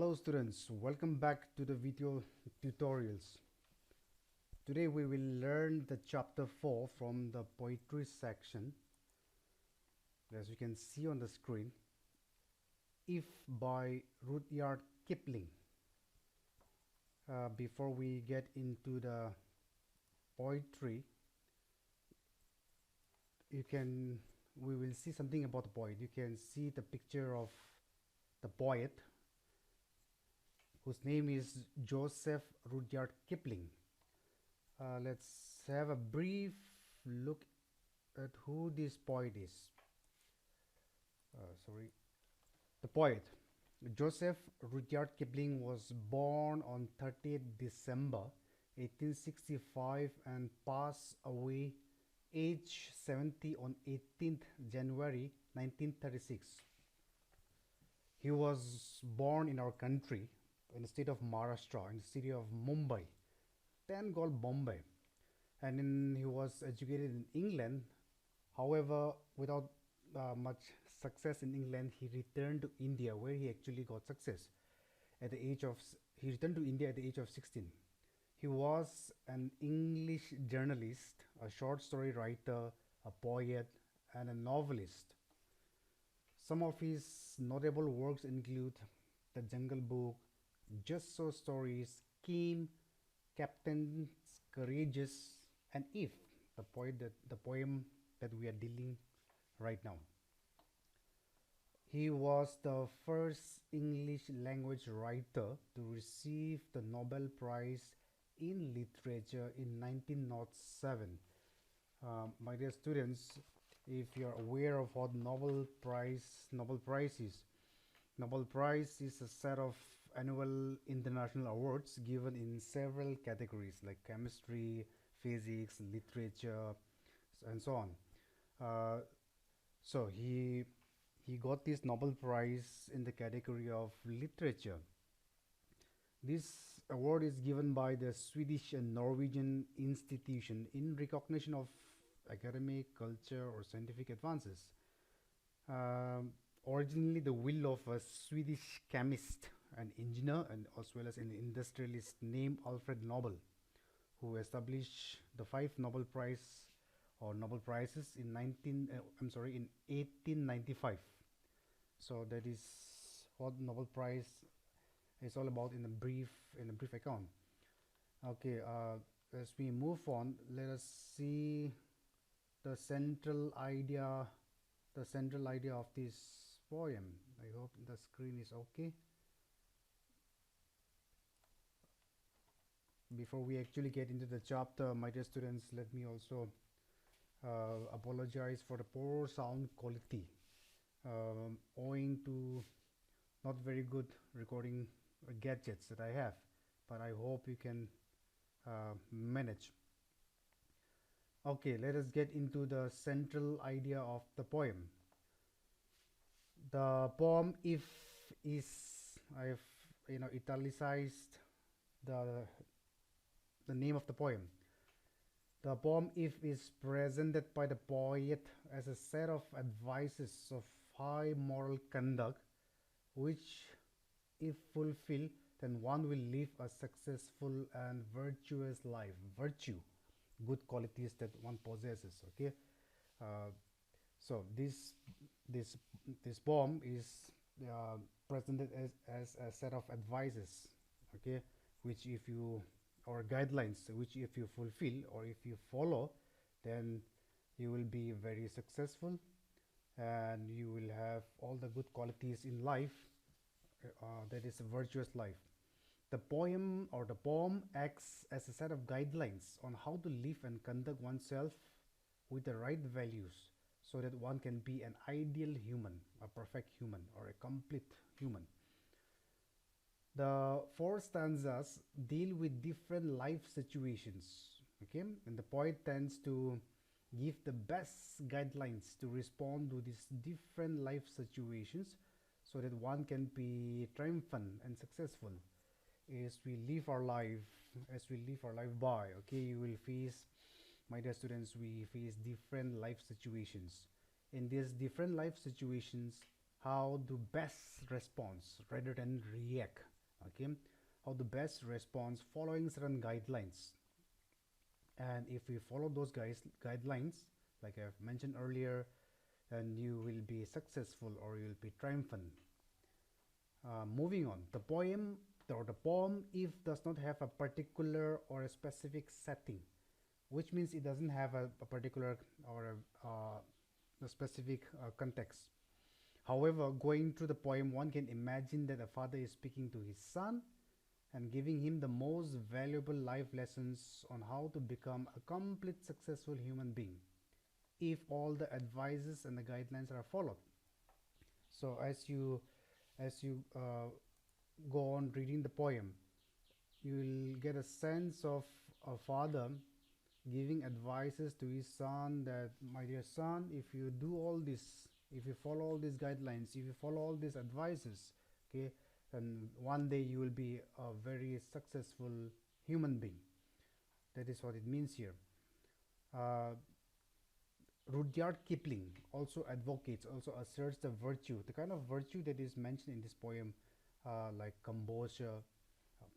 Hello students, welcome back to the video tutorials. Today we will learn the chapter 4 from the poetry section. As you can see on the screen, If by Rudyard Kipling. Before we get into the poetry, we will see something about the poet. You can see the picture of the poet whose name is Joseph Rudyard Kipling. Let's have a brief look at who this poet is. The poet Joseph Rudyard Kipling was born on 30th December 1865 and passed away age 70 on 18th January 1936. He was born in our country, in the state of Maharashtra, in the city of Mumbai, then called Bombay, and then he was educated in England. However, without much success in England, he returned to India, where he actually got success. He returned to India at the age of 16. He was an English journalist, a short story writer, a poet, and a novelist. Some of his notable works include The Jungle Book, Just So Stories, Kim, Captain's Courageous, and If, the poem that we are dealing right now. He was the first English language writer to receive the Nobel Prize in Literature in 1907. My dear students, if you're aware of what Nobel Prize is, Nobel Prize is a set of annual international awards given in several categories like chemistry, physics, literature, and so on. So he got this Nobel Prize in the category of literature. This award is given by the Swedish and Norwegian institution in recognition of academic, culture, or scientific advances. Originally the will of a Swedish chemist, an engineer, and as well as an industrialist named Alfred Nobel, who established the 5 Nobel Prizes in 1895. So that is what Nobel Prize is all about in a brief account. Okay, as we move on, let us see the central idea of this poem. I hope the screen is okay. Before we actually get into the chapter, my dear students, let me also apologize for the poor sound quality, owing to not very good recording gadgets that I have, but I hope you can manage. Okay, let us get into the central idea of the poem. The poem If is, I've italicized the name of the poem. The poem If is presented by the poet as a set of advices of high moral conduct, which, if fulfilled, then one will live a successful and virtuous life. Virtue, good qualities that one possesses. Okay, so this poem is presented as a set of advices, okay, which if you, or guidelines, which if you fulfill or if you follow, then you will be very successful and you will have all the good qualities in life. That is a virtuous life. The poem acts as a set of guidelines on how to live and conduct oneself with the right values, so that one can be an ideal human, a perfect human, or a complete human. The 4 stanzas deal with different life situations, okay, and the poet tends to give the best guidelines to respond to these different life situations, so that one can be triumphant and successful as we live our life by. Okay, you will face, my dear students, we face different life situations. In these different life situations, how to best response rather than react. Okay, how to best response following certain guidelines, and if we follow those guidelines, like I've mentioned earlier, then you will be successful or you'll be triumphant. Moving on, the poem or the poem, if does not have a particular or a specific setting, which means it doesn't have a particular or a specific context. However, going through the poem, one can imagine that a father is speaking to his son and giving him the most valuable life lessons on how to become a complete successful human being if all the advices and the guidelines are followed. So as you go on reading the poem, you will get a sense of a father giving advices to his son that, my dear son, if you do all this, if you follow all these guidelines, if you follow all these advices, okay, then one day you will be a very successful human being. That is what it means here. uh, Rudyard Kipling also advocates, also asserts the virtue, the kind of virtue that is mentioned in this poem, like composure,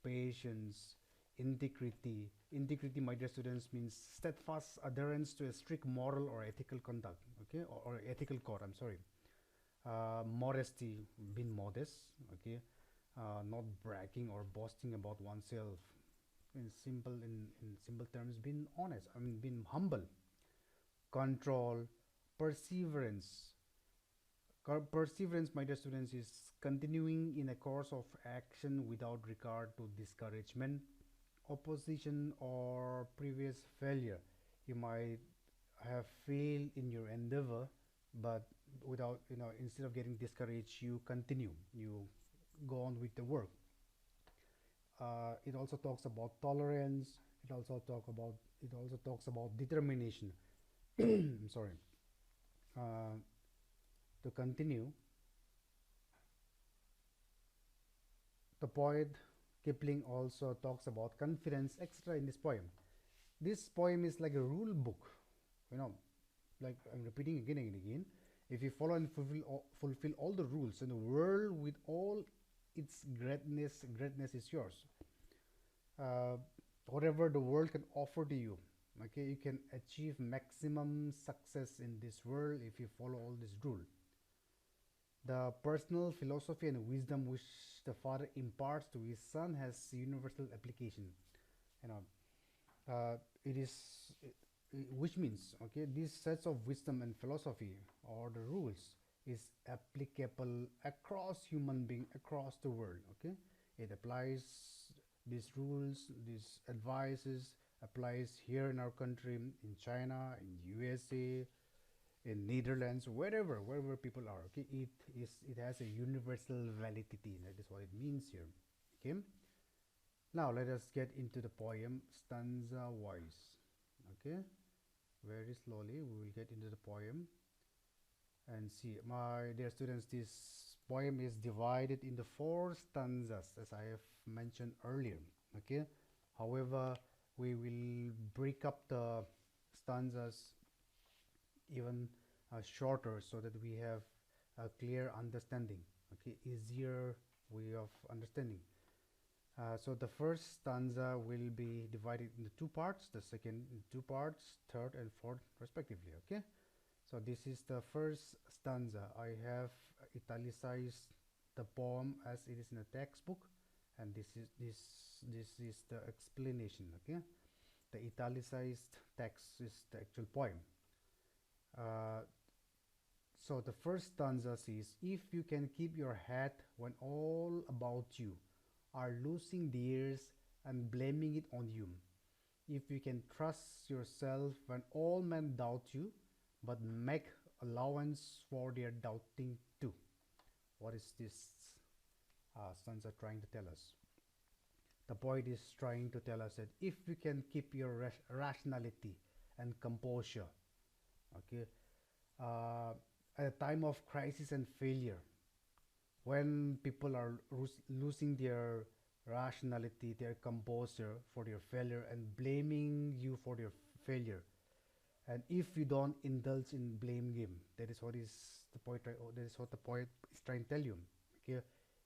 patience, integrity. Integrity, my dear students, means steadfast adherence to a strict moral or ethical conduct, okay, or ethical code. I'm sorry. Modesty, being modest, okay, not bragging or boasting about oneself. In simple terms, being honest. I mean, being humble. Control, perseverance. Perseverance, my dear students, is continuing in a course of action without regard to discouragement, opposition, or previous failure. You might have failed in your endeavor, but without, instead of getting discouraged, you continue, you go on with the work. It also talks about tolerance. It also talks about determination. I'm sorry. uh, to continue, the poet Kipling also talks about confidence extra in this poem. This poem is like a rule book, you know, like I'm repeating again and again. If you follow and fulfill all the rules, in the world with all its greatness is yours. Uh, Whatever the world can offer to you, okay, you can achieve maximum success in this world if you follow all this rule. The personal philosophy and wisdom which the father imparts to his son has universal application. You know, it is, which means, okay, these sets of wisdom and philosophy or the rules is applicable across human being across the world. Okay, it applies, these rules, these advices applies here in our country, in China, in USA, in Netherlands, wherever people are. Okay, it has a universal validity. That is what it means here. Okay, now let us get into the poem stanza wise. Okay, very slowly we will get into the poem and see. My dear students, this poem is divided into 4 stanzas, as I have mentioned earlier. Okay, however, we will break up the stanzas even shorter so that we have a clear understanding, okay, easier way of understanding. So the first stanza will be divided into 2 parts, the second in 2 parts, third and fourth respectively. Okay, so this is the first stanza. I have italicized the poem as it is in the textbook, and this is the explanation. Okay, the italicized text is the actual poem. uh, so the first stanza says, if you can keep your head when all about you are losing theirs and blaming it on you, if you can trust yourself when all men doubt you, but make allowance for their doubting too. What is this stanza trying to tell us? The poet is trying to tell us that if you can keep your rationality and composure, okay, at a time of crisis and failure, when people are losing their rationality, their composure for their failure and blaming you for their failure, and if you don't indulge in blame game, that is what is that is what the poet is trying to tell you. Okay,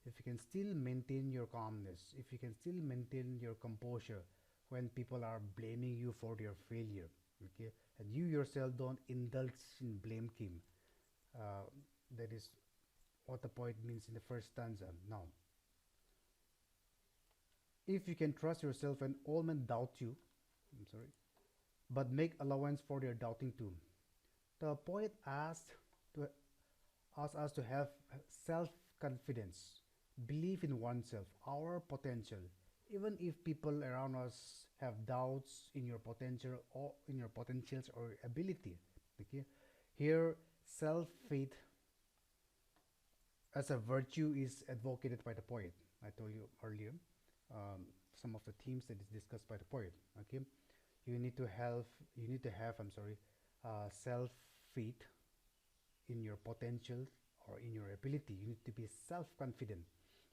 if you can still maintain your calmness, if you can still maintain your composure when people are blaming you for your failure, okay, and you yourself don't indulge in blame game, uh, that is what the poet means in the first stanza. Now, if you can trust yourself when all men doubt you, I'm sorry, but make allowance for their doubting too. The poet to asks us to have self-confidence, believe in oneself, our potential. Even if people around us have doubts in your potential or in your potentials or ability, okay? Here, self-faith as a virtue is advocated by the poet. I told you earlier some of the themes that is discussed by the poet. Okay, you need to have I'm sorry, self faith in your potential or in your ability. You need to be self confident,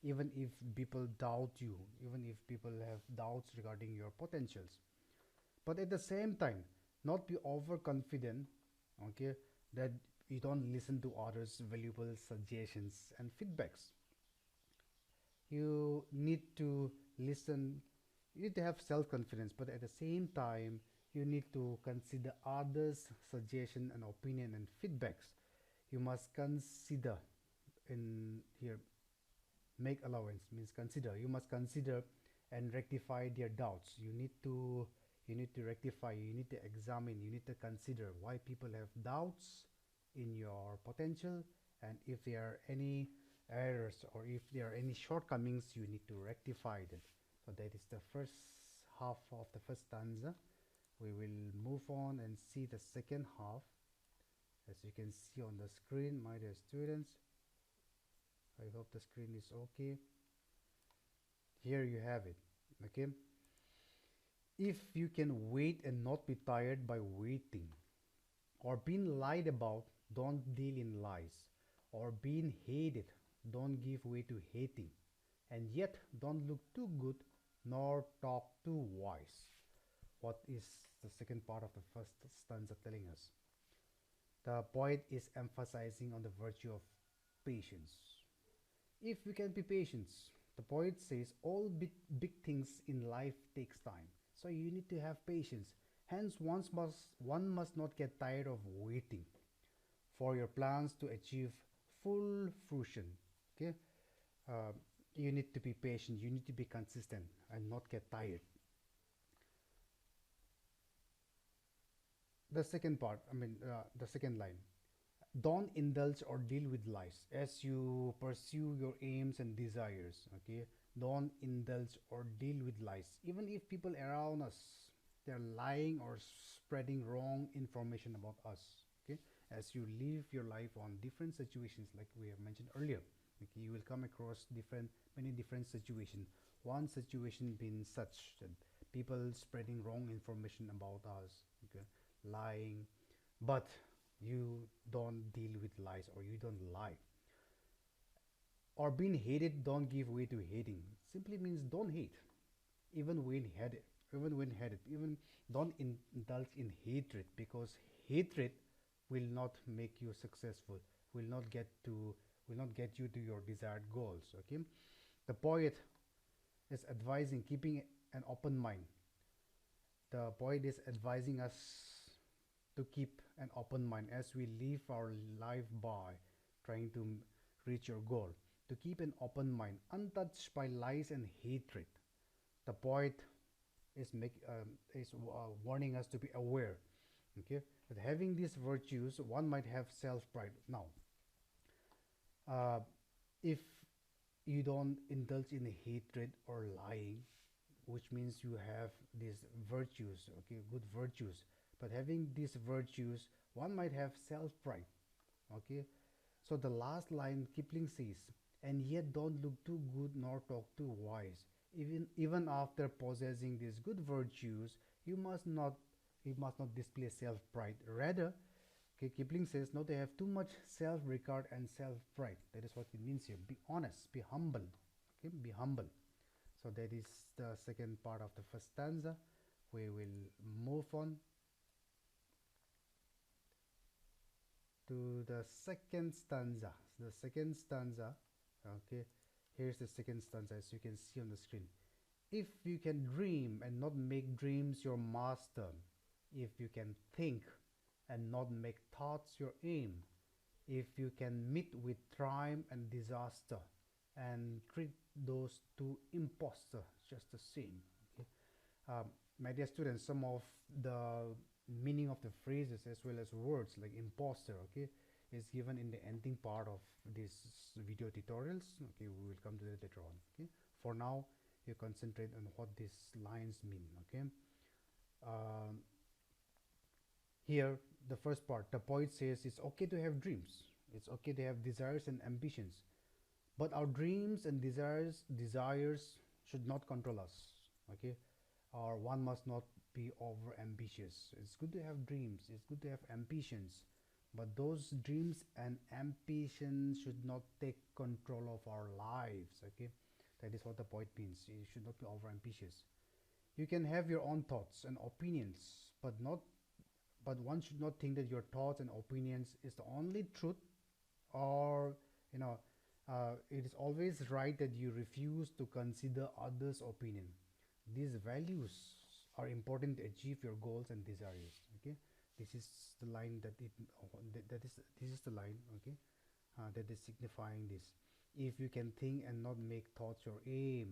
even if people doubt you, even if people have doubts regarding your potentials. But at the same time, not be overconfident. Okay, that you don't listen to others' valuable suggestions and feedbacks. You need to listen, you need to have self-confidence, but at the same time you need to consider others suggestion and opinion and feedbacks. You must consider, in here, make allowance means consider, you must consider and rectify their doubts. You need to rectify, you need to examine, you need to consider why people have doubts in your potential, and if there are any errors or if there are any shortcomings, you need to rectify them. So that is the first half of the first stanza. We will move on and see the second half. As you can see on the screen, my dear students, I hope the screen is okay. Here you have it. Okay, if you can wait and not be tired by waiting, or being lied about, don't deal in lies, or being hated, don't give way to hating, and yet don't look too good nor talk too wise. What is the second part of the first stanza telling us? The poet is emphasizing on the virtue of patience. If we can be patient, the poet says all big things in life takes time. So you need to have patience. Hence, one must not get tired of waiting for your plans to achieve full fruition. Okay, uh, you need to be patient. You need to be consistent and not get tired. The second part, the second line. Don't indulge or deal with lies as you pursue your aims and desires. Okay, don't indulge or deal with lies. Even if people around us, they're lying or spreading wrong information about us. Okay, as you live your life on different situations, like we have mentioned earlier, okay, you will come across many different situations. One situation being such that people spreading wrong information about us, okay, lying, but you don't deal with lies or you don't lie. Or being hated, don't give way to hating. Simply means don't hate, even when hated, even don't indulge in hatred, because hatred will not make you successful, will not get to will not get you to your desired goals. Okay, the poet is advising keeping an open mind. The poet is advising us to keep an open mind as we live our life by trying to reach your goal. To keep an open mind, untouched by lies and hatred. The poet is warning us to be aware. Okay, that having these virtues, one might have self-pride. Now, uh, if you don't indulge in hatred or lying, which means you have these virtues, okay, good virtues, but having these virtues, one might have self-pride. Okay, so the last line Kipling says, and yet don't look too good nor talk too wise. Even after possessing these good virtues, you must not display self-pride. Rather, okay, Kipling says, no, they have too much self-regard and self-pride. That is what it means here. Be honest, be humble. Okay, be humble. So that is the second part of the first stanza. We will move on. to the second stanza. The second stanza, okay, here's the second stanza as you can see on the screen. If you can dream and not make dreams your master, if you can think and not make thoughts your aim, if you can meet with triumph and disaster and treat those two impostors just the same. Okay? My dear students, some of the meaning of the phrases as well as words like imposter, okay, is given in the ending part of this video tutorials. Okay, we will come to that later on. Okay, for now you concentrate on what these lines mean. Okay, um, here the first part, the poet says it's okay to have dreams, it's okay to have desires and ambitions, but our dreams and desires should not control us. Okay, or one must not be over ambitious. It's good to have dreams, it's good to have ambitions, but those dreams and ambitions should not take control of our lives. Okay, that is what the poet means. You should not be over ambitious. You can have your own thoughts and opinions, but one should not think that your thoughts and opinions is the only truth, or you know it is always right that you refuse to consider others' opinion. These values are important to achieve your goals and desires. Okay, this is the line that this is the line. Okay, that is signifying this. If you can think and not make thoughts your aim,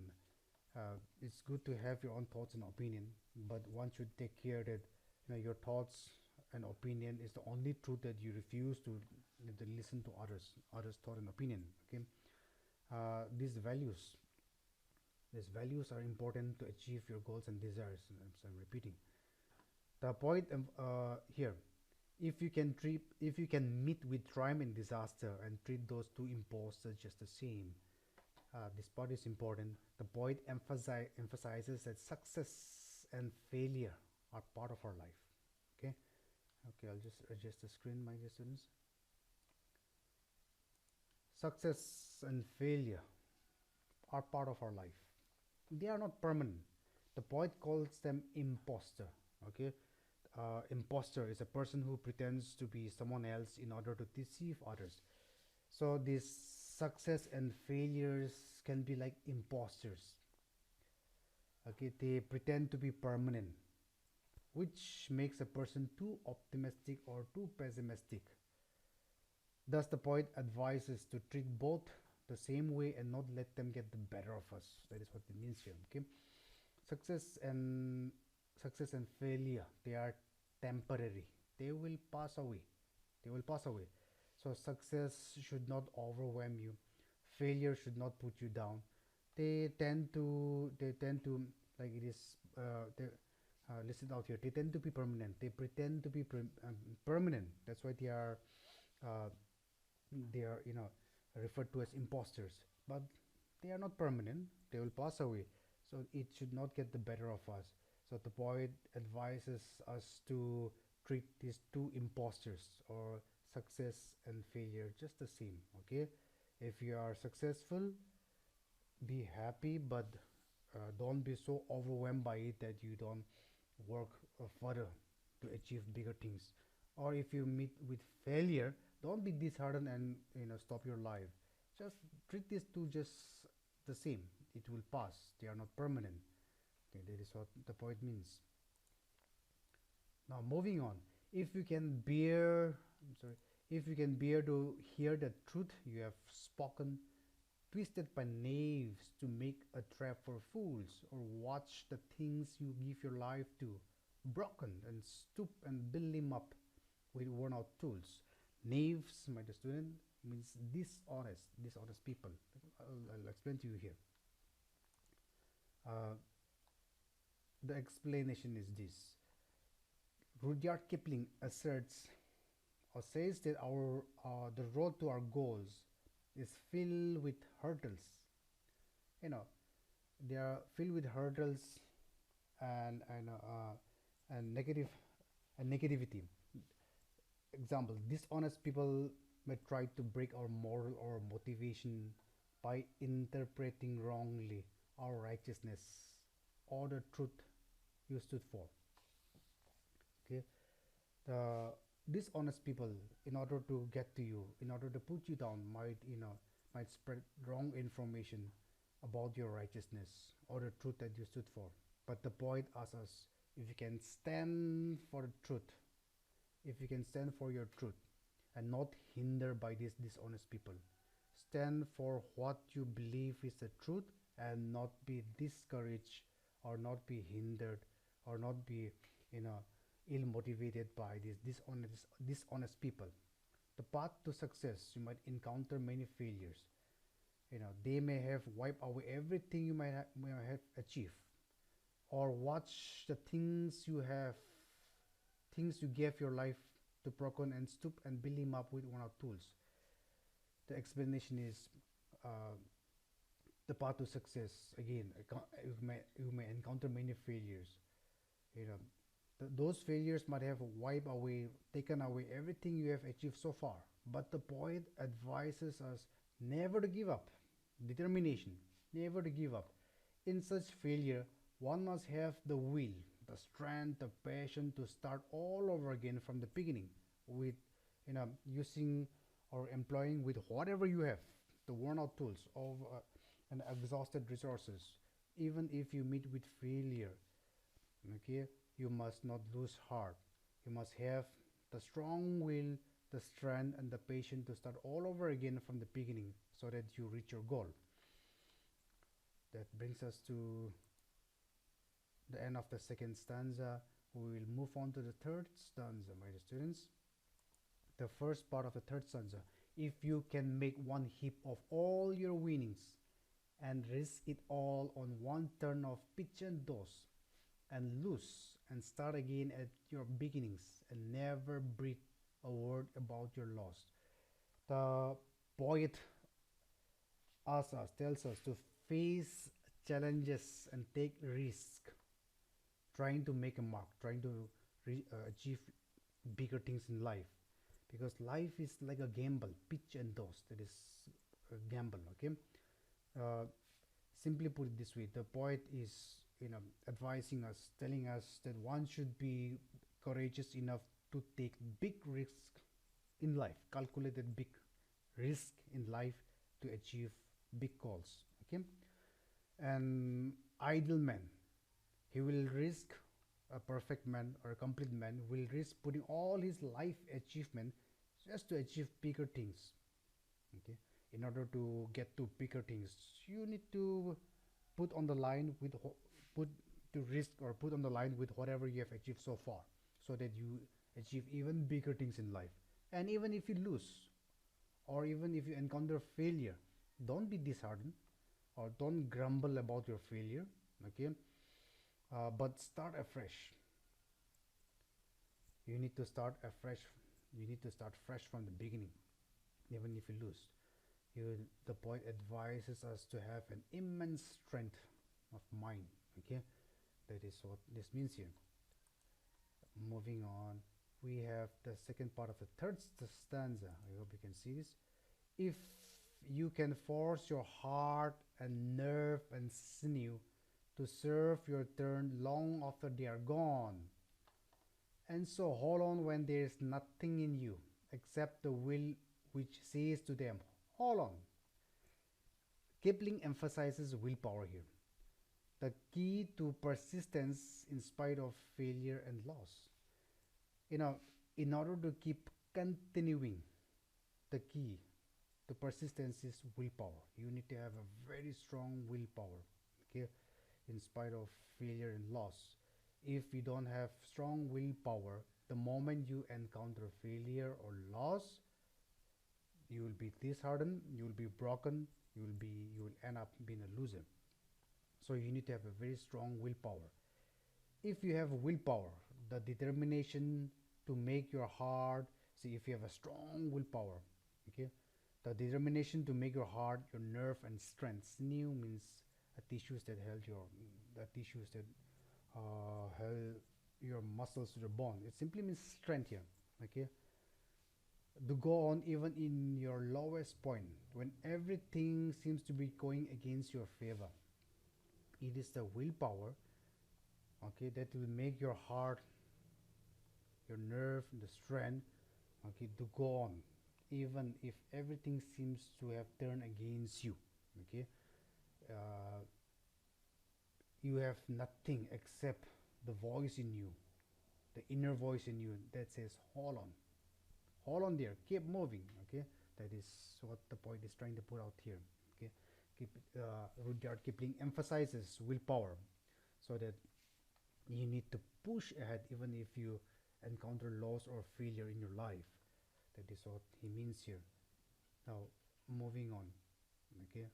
it's good to have your own thoughts and opinion, but one should take care that your thoughts and opinion is the only truth, that you refuse to listen to others thought and opinion. Okay, uh, these values these values are important to achieve your goals and desires. So I'm repeating the point here. If you can meet with triumph and disaster and treat those two impostors just the same, this part is important. The poet emphasizes that success and failure are part of our life. Okay, okay, I'll just adjust the screen, my dear students. Success and failure are part of our life. They are not permanent. The poet calls them imposter. Okay, imposter is a person who pretends to be someone else in order to deceive others. So these success and failures can be like imposters. Okay, they pretend to be permanent, which makes a person too optimistic or too pessimistic. Thus the poet advises to treat both the same way and not let them get the better of us. That is what it means here. Okay, success and failure, they are temporary. They will pass away. So success should not overwhelm you, failure should not put you down. They tend to like it is they listed out here. They tend to be permanent. They pretend to be permanent. That's why uh, they are referred to as imposters, but they are not permanent. They will pass away, so it should not get the better of us. So the poet advises us to treat these two imposters, or success and failure, just the same. Okay, if you are successful, be happy, but don't be so overwhelmed by it that you don't work further to achieve bigger things. Or if you meet with failure, don't be disheartened and stop your life. Just treat these two just the same. It will pass. They are not permanent. Okay, that is what the poet means. Now moving on. If you can bear, I'm sorry, if you can bear to hear the truth you have spoken, twisted by knaves to make a trap for fools, or watch the things you give your life to broken, and stoop and build him up with worn out tools. Knaves, my dear student, means dishonest people. I'll explain to you here. Uh, the explanation is this. Rudyard Kipling asserts or says that the road to our goals is filled with hurdles. You know, they are filled with hurdles and negative and negativity. Example: dishonest people may try to break our moral or motivation by interpreting wrongly our righteousness or the truth you stood for. Okay, the dishonest people, in order to get to you, in order to put you down, might might spread wrong information about your righteousness or the truth that you stood for. But the poet asks us, if you can stand for the truth, if you can stand for your truth and not hindered by these dishonest people, stand for what you believe is the truth and not be discouraged or not be hindered or not be you know ill motivated by these dishonest people. The path to success, you might encounter many failures. They may have wiped away everything may have achieved, or watch the things you gave your life to broken and stoop and build him up with one of tools. The explanation is, uh, the path to success. Again, you may encounter many failures. you know those failures might have wiped away, taken away everything you have achieved so far. But the poet advises us never to give up. Determination, never to give up. In such failure, one must have the will, the strength, the passion to start all over again from the beginning, with using or employing with whatever you have, the worn out tools of and exhausted resources. Even if you meet with failure, okay, you must not lose heart. You must have the strong will, the strength, and the patience to start all over again from the beginning so that you reach your goal. That brings us to the end of the second stanza. We will move on to the third stanza, my dear students. The first part of the third stanza. If you can make one heap of all your winnings and risk it all on one turn of pitch and toss, and lose and start again at your beginnings and never breathe a word about your loss. The poet asks us, tells us to face challenges and take risk, trying to make a mark, trying to achieve bigger things in life, because life is like a gamble, pitch and toss. That is a gamble. Okay. uh, Simply put it this way, the poet is advising us, telling us that one should be courageous enough to take big risks in life, calculated big risk in life to achieve big goals. Okay. An idle man, he will risk, a perfect man or a complete man will risk putting all his life achievement just to achieve bigger things. Okay. In order to get to bigger things, you need to put on the line with put to risk or put on the line with whatever you have achieved so far, so that you achieve even bigger things in life. And even if you lose, or even if you encounter failure, don't be disheartened or don't grumble about your failure. Okay. But start afresh. You need to start afresh. You need to start fresh from the beginning, even if you lose. The poet advises us to have an immense strength of mind. Okay, that is what this means here. Moving on, we have the second part of the third stanza. I hope you can see this. If you can force your heart and nerve and sinew to serve your turn long after they are gone, and so hold on when there is nothing in you except the will which says to them, hold on. Kipling emphasizes willpower here, the key to persistence in spite of failure and loss. You know, in order to keep continuing, the key to persistence is willpower. You need to have a very strong willpower, okay, in spite of failure and loss. If you don't have strong willpower, the moment you encounter failure or loss, you will be disheartened, you will be broken, you will end up being a loser. So you need to have a very strong willpower. If you have willpower, the determination to make your heart, see, if you have a strong willpower, okay, the determination to make your heart, your nerve and strength. Sinew means tissues that held the tissues that held your muscles to the bone. It simply means strength here. Okay, to go on even in your lowest point when everything seems to be going against your favor. It is the willpower, okay, that will make your heart your nerve, the strength, okay, to go on, even if everything seems to have turned against you. Okay, uh, you have nothing except the voice in you, the inner voice in you that says, hold on there, keep moving. Okay, that is what the poet is trying to put out here. Okay, Rudyard Kipling emphasizes willpower, so that you need to push ahead even if you encounter loss or failure in your life. That is what he means here. Now, moving on. Okay,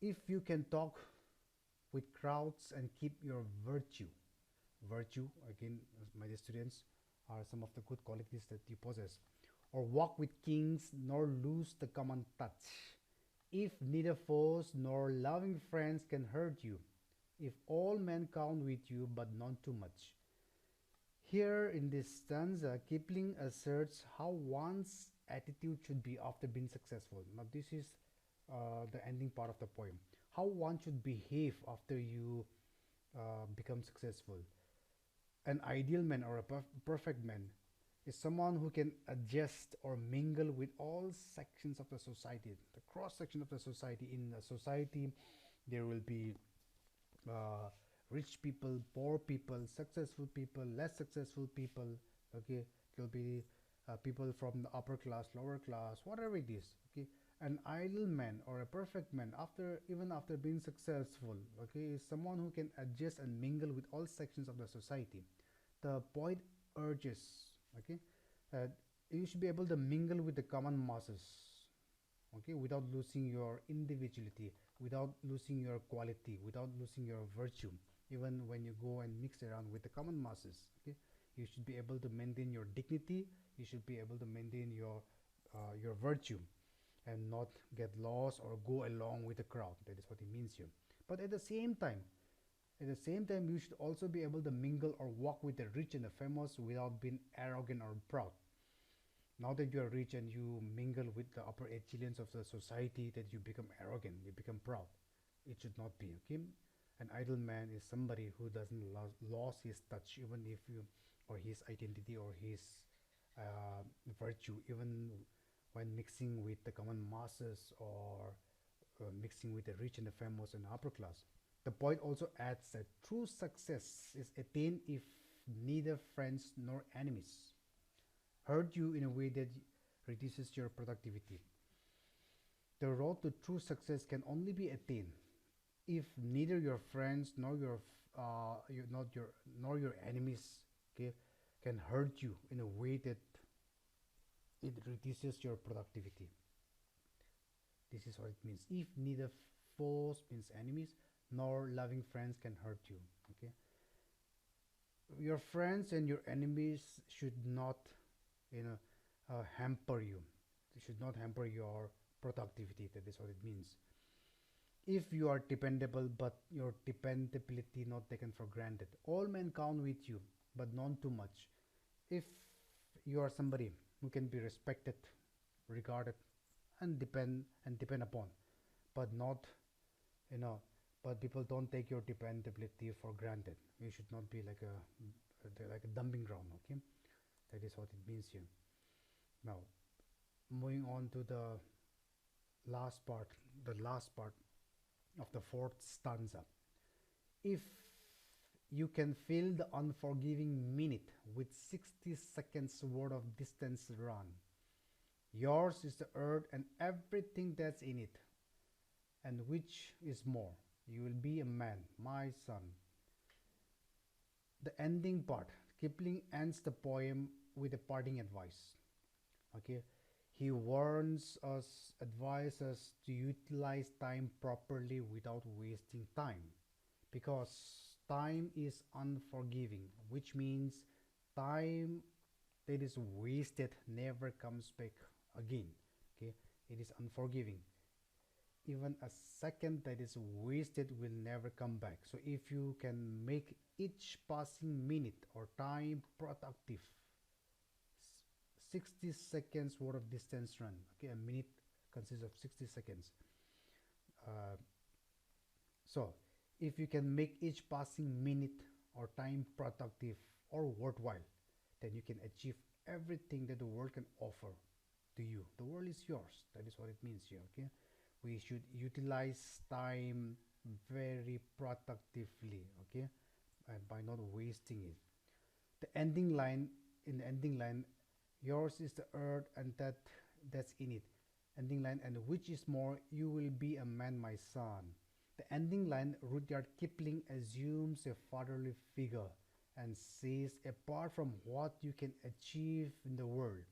if you can talk with crowds and keep your virtue again, my dear students, are some of the good qualities that you possess, or walk with kings nor lose the common touch, if neither foes nor loving friends can hurt you, if all men count with you but none too much. Here in this stanza, Kipling asserts how one's attitude should be after being successful. Now, this is the ending part of the poem. How one should behave after you become successful. An ideal man or a perfect man is someone who can adjust or mingle with all sections of the society, the cross section of the society. In a society, there will be uh, rich people, poor people, successful people, less successful people. Okay, there'll be people from the upper class, lower class, whatever it is. Okay, an ideal man or a perfect man, after even after being successful, okay, is someone who can adjust and mingle with all sections of the society. The poet urges, okay, that you should be able to mingle with the common masses, okay, without losing your individuality, without losing your quality, without losing your virtue. Even when you go and mix around with the common masses, okay, you should be able to maintain your dignity, you should be able to maintain your virtue, and not get lost or go along with the crowd. That is what he means here. But at the same time, you should also be able to mingle or walk with the rich and the famous without being arrogant or proud. Now that you are rich and you mingle with the upper echelons of the society, that you become arrogant, you become proud. It should not be, okay? An idle man is somebody who doesn't lose his touch, even if you, or his identity or his uh, virtue, even when mixing with the common masses, or mixing with the rich and the famous and the upper class. The poet also adds that true success is attained if neither friends nor enemies hurt you in a way that reduces your productivity. The road to true success can only be attained if neither your friends nor not your nor your enemies, okay, can hurt you in a way that it reduces your productivity. This is what it means. If neither foes means enemies nor loving friends can hurt you. Okay, your friends and your enemies should not, you know, hamper you. They should not hamper your productivity. That is what it means. If you are dependable, but your dependability not taken for granted, all men count with you, but none too much. If you are somebody who can be respected, regarded, and depend upon, but not, you know, but people don't take your dependability for granted. You should not be like a dumping ground. Okay, that is what it means here. Now, moving on to last part, the last part of the fourth stanza. If you can fill the unforgiving minute with 60 seconds worth of distance run, yours is the earth and everything that's in it, and which is more, you will be a man, my son. The ending part, Kipling ends the poem with a parting advice. Okay, he warns us, advises us to utilize time properly without wasting time, because time is unforgiving, which means time that is wasted never comes back again. Okay, it is unforgiving. Even a second that is wasted will never come back. So if you can make each passing minute or time productive, 60 seconds worth of distance run. Okay, a minute consists of 60 seconds. uh, so if you can make each passing minute or time productive, or worthwhile, then you can achieve everything that the world can offer to you. The world is yours. That is what it means here. Okay, we should utilize time very productively. Okay, and by not wasting it. The ending line, in the ending line, yours is the earth and that's in it. Ending line, and which is more, you will be a man, my son. The ending line, Rudyard Kipling assumes a fatherly figure and says, apart from what you can achieve in the world,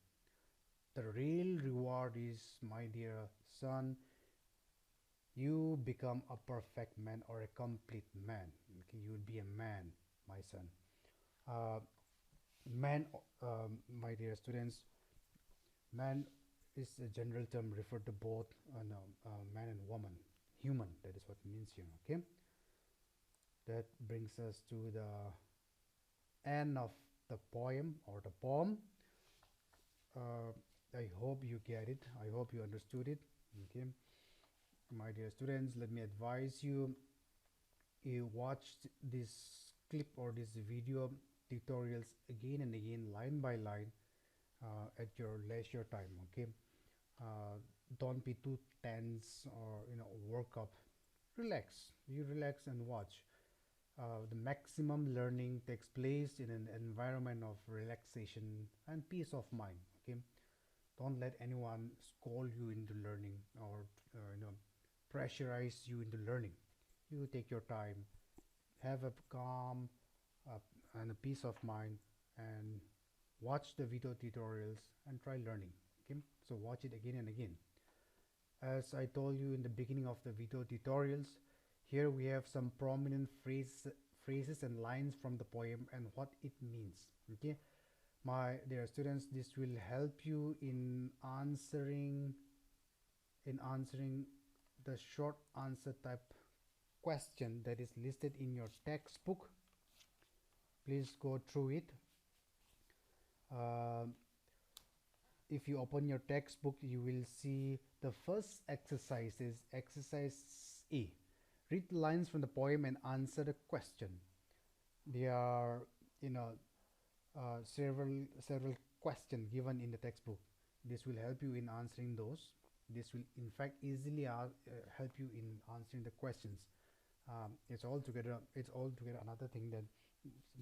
the real reward is, my dear son, you become a perfect man or a complete man. Okay, you will be a man, my son. Uh, man, my dear students, man is a general term referred to both no, man and woman, human. That is what it means here. Okay, that brings us to the end of the poem or the poem. I hope you get it. I hope you understood it. Okay, my dear students, let me advise you. You watch this clip or this video tutorials again and again, line by line, at your leisure time. Okay, don't be too tense or work up. Relax. You relax and watch. The maximum learning takes place in an environment of relaxation and peace of mind. Okay, don't let anyone scold you into learning or pressurize you into learning. You take your time, have a calm uh, and a peace of mind, and watch the video tutorials and try learning. Okay, so watch it again and again. As I told you in the beginning of the video tutorials, here we have some prominent phrases and lines from the poem and what it means. Okay, my dear students, this will help you in answering the short answer type question that is listed in your textbook. Please go through it. Uh, if you open your textbook, you will see the first exercise is exercise A. Read lines from the poem and answer the question. There are several questions given in the textbook. This will help you in answering those. This will in fact easily help you in answering the questions. It's altogether another thing that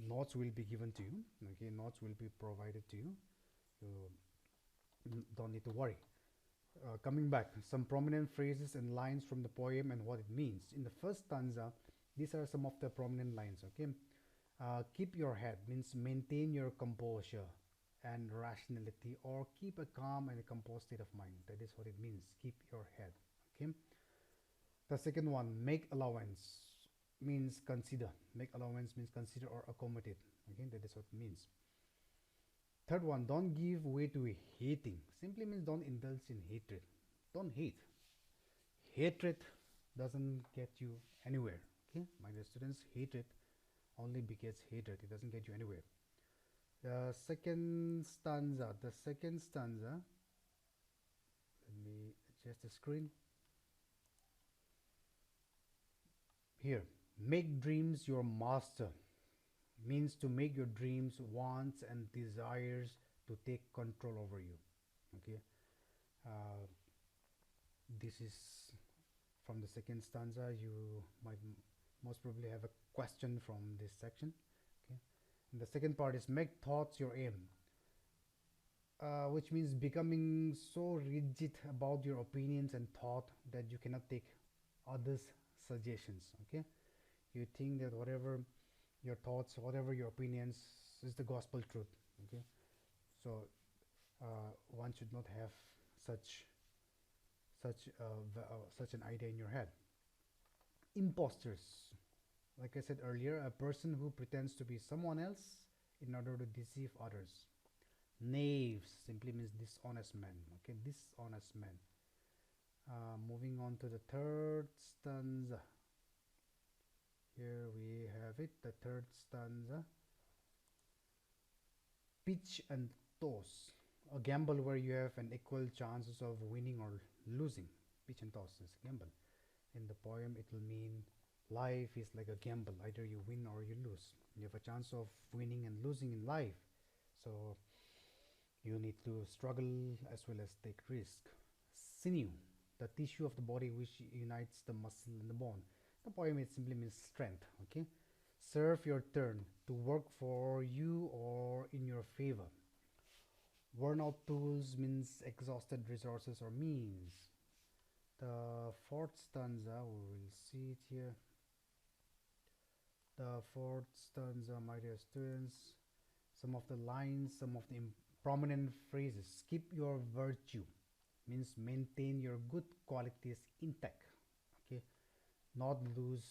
notes will be given to you. Okay, notes will be provided to you. You don't need to worry. Coming back, some prominent phrases and lines from the poem and what it means. In the first stanza, these are some of the prominent lines. Okay, keep your head means maintain your composure and rationality, or keep a calm and a composed state of mind. That is what it means. Keep your head. Okay. The second one, make allowance, means consider. Make allowance means consider or accommodate. Okay, that is what it means. Third one, don't give way to hating. Simply means don't indulge in hatred. Don't hate. Hatred doesn't get you anywhere. Okay, my dear students, hatred only begets hatred. It doesn't get you anywhere. The second stanza. Let me adjust the screen. Here, make dreams your master, means to make your dreams, wants, and desires to take control over you. Okay, this is from the second stanza. You might most probably have a question from this section. Okay, and the second part is make thoughts your aim, which means becoming so rigid about your opinions and thought that you cannot take others' suggestions. Okay, you think that whatever your thoughts, whatever your opinions, is the gospel truth. Okay, so one should not have such an idea in your head. Imposters, like I said earlier, a person who pretends to be someone else in order to deceive others. Knaves simply means dishonest men. Okay, dishonest men. Moving on to the third stanza. Here we have it, the third stanza. Pitch and toss, a gamble where you have an equal chances of winning or losing. Pitch and toss is gamble. In the poem, it will mean Life is like a gamble. Either you win or you lose. You have a chance of winning and losing in life. So you need to struggle as well as take risk. Sinew, the tissue of the body which unites the muscle and the bone. The poem, it simply means strength. Okay, serve your turn to work for you or in your favor. Worn out tools means exhausted resources or means. The fourth stanza, we will see it here. The fourth stanza, my dear students, some of the lines, some of the prominent phrases. Keep your virtue means maintain your good qualities intact. Okay, not lose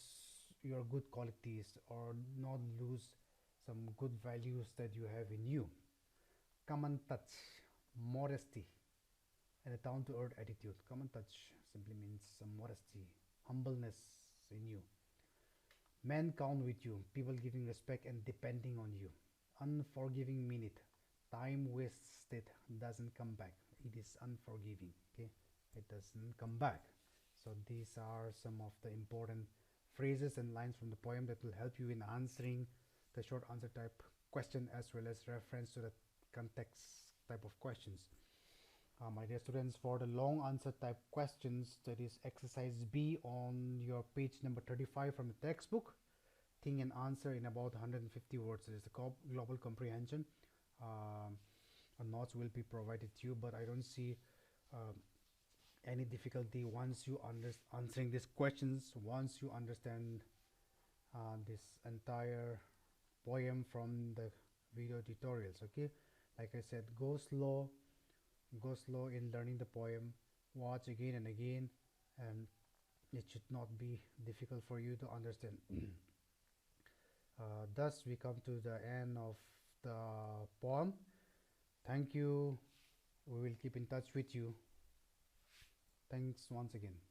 your good qualities or not lose some good values that you have in you. Common touch, modesty, and a down to earth attitude. Common touch simply means some modesty, humbleness in you. Men count with you, people giving respect and depending on you. Unforgiving minute, time wasted doesn't come back. It is unforgiving. Okay, it doesn't come back. So these are some of the important phrases and lines from the poem that will help you in answering the short answer type question as well as reference to the context type of questions. My dear students, for the long answer type questions, that is exercise B on your page number 35 from the textbook. Think and answer in about 150 words. It is the global comprehension. Notes will be provided to you, but I don't see any difficulty once you answering these questions, once you understand this entire poem from the video tutorials. Okay, like I said, go slow in learning the poem. Watch again and again, and it should not be difficult for you to understand. Thus we come to the end of the poem. Thank you. We will keep in touch with you. Thanks once again.